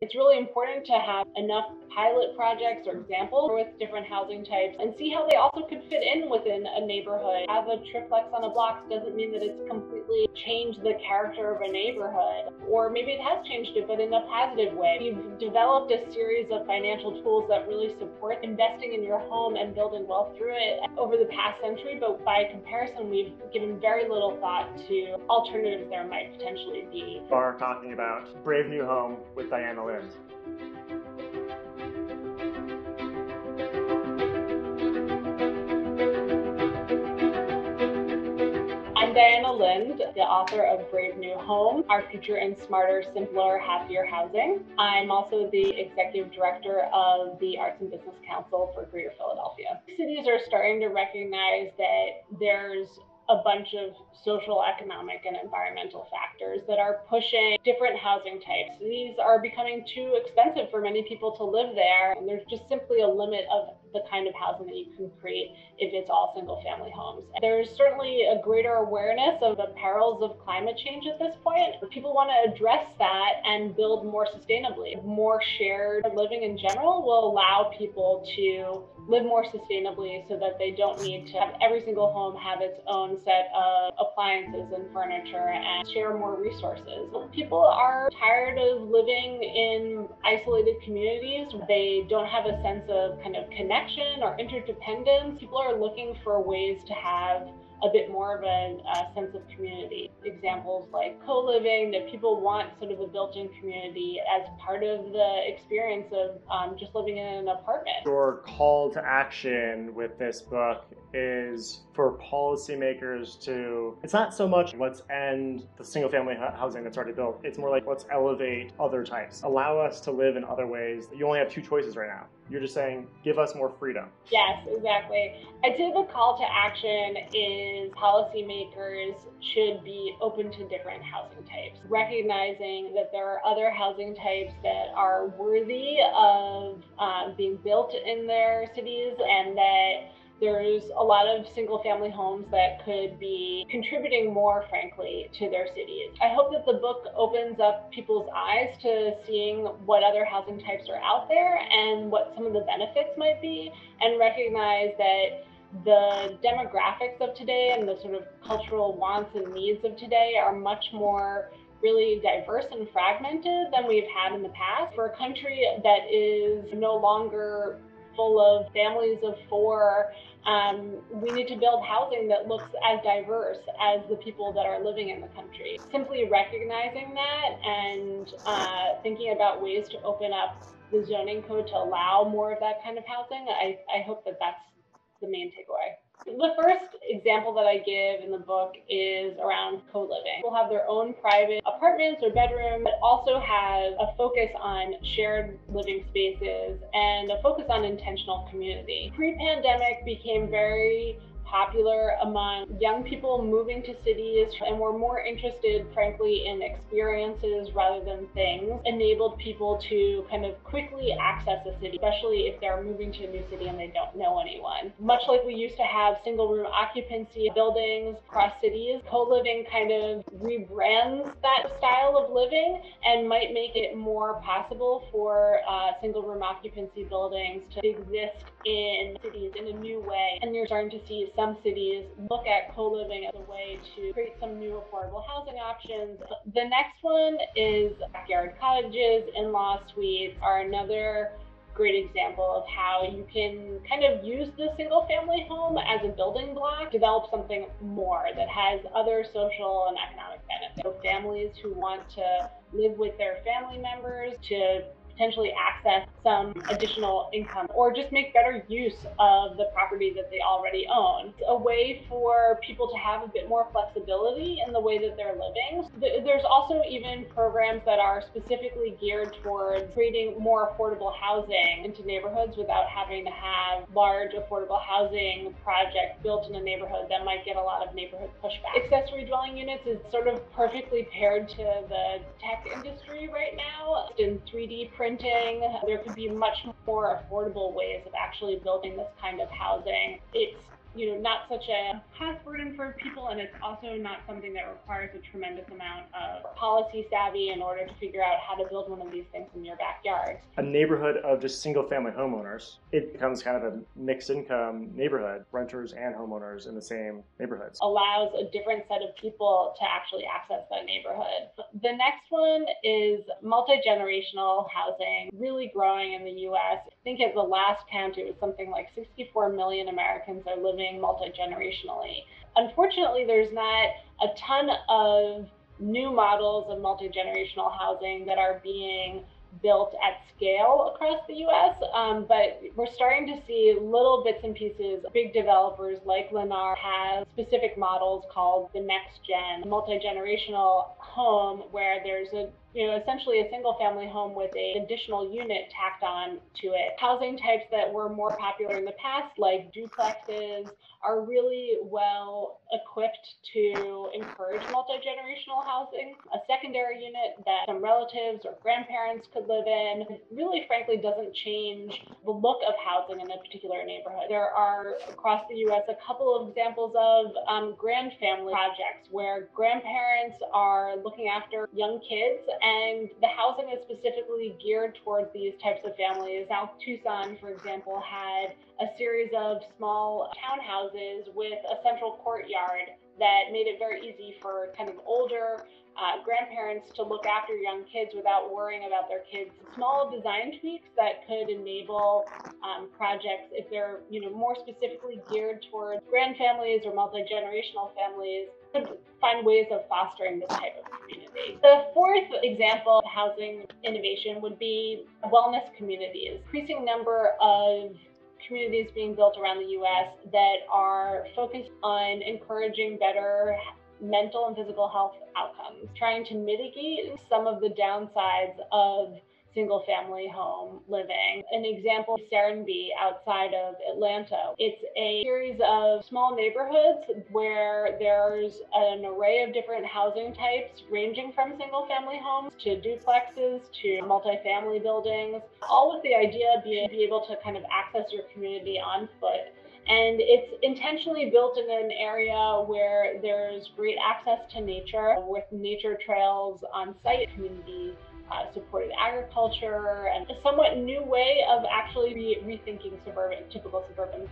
It's really important to have enough pilot projects or examples with different housing types and see how they also could fit in within a neighborhood. Have a triplex on a block doesn't mean that it's completely changed the character of a neighborhood, or maybe it has changed it, but in a positive way. You've developed a series of financial tools that really support investing in your home and building wealth through it over the past century, but by comparison, we've given very little thought to alternatives there might potentially be. Are talking about Brave New Home with Diana Lind. I'm Diana Lind, the author of Brave New Home, Our Future in Smarter, Simpler, Happier Housing. I'm also the executive director of the Arts and Business Council for Greater Philadelphia. Cities are starting to recognize that there's a bunch of social, economic, and environmental factors that are pushing different housing types. These are becoming too expensive for many people to live there, and there's just simply a limit of the kind of housing that you can create if it's all single-family homes. There's certainly a greater awareness of the perils of climate change at this point. People want to address that and build more sustainably. More shared living in general will allow people to live more sustainably so that they don't need to have every single home have its own set of appliances and furniture and share more resources. People are tired of living in isolated communities. They don't have a sense of kind of connection or interdependence. People are looking for ways to have a bit more of a sense of community. Examples like co-living, that people want sort of a built-in community as part of the experience of just living in an apartment. Your call to action with this book is for policymakers to, it's not so much let's end the single family housing that's already built, it's more like let's elevate other types. Allow us to live in other ways. You only have two choices right now. You're just saying, give us more freedom. Yes, exactly. I'd say the call to action is policymakers should be open to different housing types, recognizing that there are other housing types that are worthy of being built in their cities, and that there's a lot of single-family homes that could be contributing more, frankly, to their cities. I hope that the book opens up people's eyes to seeing what other housing types are out there and what some of the benefits might be, and recognize that the demographics of today and the sort of cultural wants and needs of today are much more really diverse and fragmented than we've had in the past. For a country that is no longer full of families of four, we need to build housing that looks as diverse as the people that are living in the country. Simply recognizing that and thinking about ways to open up the zoning code to allow more of that kind of housing, I hope that that's the main takeaway. The first example that I give in the book is around co-living. People have their own private apartments or bedrooms, but also have a focus on shared living spaces and a focus on intentional community. Pre-pandemic became very popular among young people moving to cities and were more interested, frankly, in experiences rather than things, enabled people to kind of quickly access a city, especially if they're moving to a new city and they don't know anyone. Much like we used to have single room occupancy buildings across cities, co-living kind of rebrands that style of living and might make it more possible for single room occupancy buildings to exist in cities in a new way. And you're starting to see some cities look at co-living as a way to create some new affordable housing options. The next one is backyard cottages. In-law suites are another great example of how you can kind of use the single family home as a building block, develop something more that has other social and economic benefits. So families who want to live with their family members to potentially access some additional income or just make better use of the property that they already own. It's a way for people to have a bit more flexibility in the way that they're living. There's also even programs that are specifically geared towards creating more affordable housing into neighborhoods without having to have large affordable housing projects built in a neighborhood that might get a lot of neighborhood pushback. Accessory dwelling units is sort of perfectly paired to the tech industry right now. In 3D printing, there could be much more affordable ways of actually building this kind of housing. It's not such a cost burden for people, and it's also not something that requires a tremendous amount of policy savvy in order to figure out how to build one of these things in your backyard. A neighborhood of just single-family homeowners, it becomes kind of a mixed-income neighborhood, renters and homeowners in the same neighborhoods. Allows a different set of people to actually access that neighborhood. The next one is multi-generational housing, really growing in the U.S. I think at the last count, it was something like 64 million Americans are living multi-generationally. Unfortunately, there's not a ton of new models of multi-generational housing that are being built at scale across the US, but we're starting to see little bits and pieces. Big developers like Lennar have specific models called the next gen multi-generational home, where there's essentially a single family home with an additional unit tacked on to it. Housing types that were more popular in the past, like duplexes, are really well equipped to encourage multi-generational housing. A secondary unit that some relatives or grandparents could live in really, frankly, doesn't change the look of housing in a particular neighborhood. There are, across the US, a couple of examples of grandfamily projects where grandparents are looking after young kids, and the housing is specifically geared towards these types of families. South Tucson, for example, had a series of small townhouses with a central courtyard that made it very easy for kind of older grandparents to look after young kids without worrying about their kids. Small design tweaks that could enable projects, if they're more specifically geared towards grandfamilies or multi-generational families, could find ways of fostering this type of community. The fourth example of housing innovation would be wellness communities. Increasing number of communities being built around the US that are focused on encouraging better mental and physical health outcomes, trying to mitigate some of the downsides of single-family home living. An example is Serenbe outside of Atlanta. It's a series of small neighborhoods where there's an array of different housing types, ranging from single-family homes to duplexes to multifamily buildings, all with the idea of being able to kind of access your community on foot. And it's intentionally built in an area where there's great access to nature, with nature trails on site, community supported agriculture, and a somewhat new way of actually rethinking typical suburban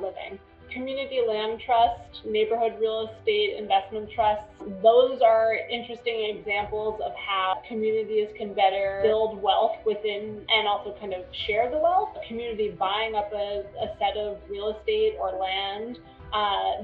living. Community land trust, neighborhood real estate investment trusts, those are interesting examples of how communities can better build wealth within and also kind of share the wealth. A community buying up a set of real estate or land,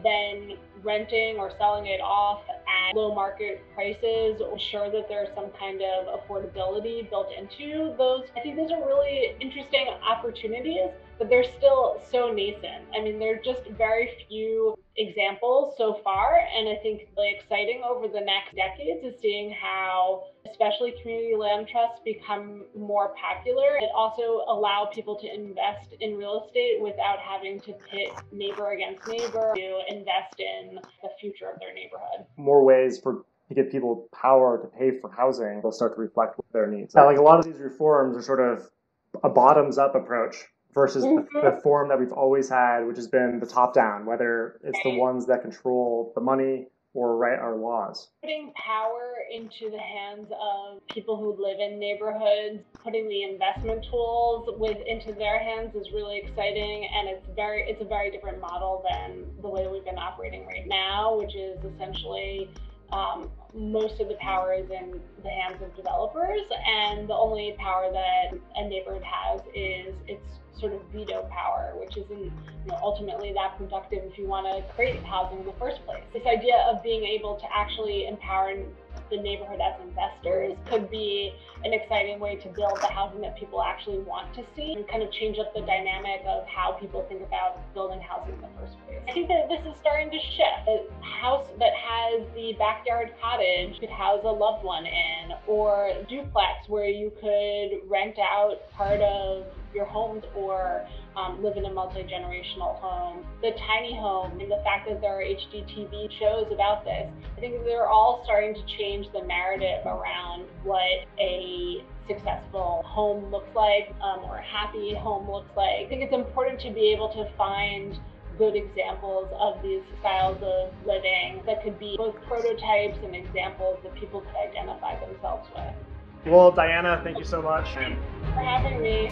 then renting or selling it off at low market prices, ensure that there's some kind of affordability built into those. I think those are really interesting opportunities, but they're still so nascent. I mean, there are just very few examples so far, and I think really exciting over the next decades is seeing how especially community land trusts become more popular. It also allow people to invest in real estate without having to pit neighbor against neighbor to invest in the future of their neighborhood. More ways to give people power to pay for housing will start to reflect their needs. Now, like a lot of these reforms are sort of a bottoms-up approach versus the form that we've always had, which has been the top-down, whether it's the ones that control the money or write our laws. Putting power into the hands of people who live in neighborhoods, putting the investment tools into their hands is really exciting, and it's a very different model than the way we've been operating right now, which is essentially most of the power is in the hands of developers, and the only power that a neighborhood has is its sort of veto power, which isn't ultimately that productive if you want to create housing in the first place. This idea of being able to actually empower the neighborhood as investors could be an exciting way to build the housing that people actually want to see, and kind of change up the dynamic of how people think about building housing in the first place. I think that this is starting to shift. A house that has the backyard cottage could house a loved one in, or duplex where you could rent out part of your home or live in a multi-generational home. The tiny home, and the fact that there are HGTV shows about this, I think they're all starting to change the narrative around what a successful home looks like, or a happy home looks like. I think it's important to be able to find good examples of these styles of living that could be both prototypes and examples that people could identify themselves with. Well, Diana, thank you so much. Thanks for having me.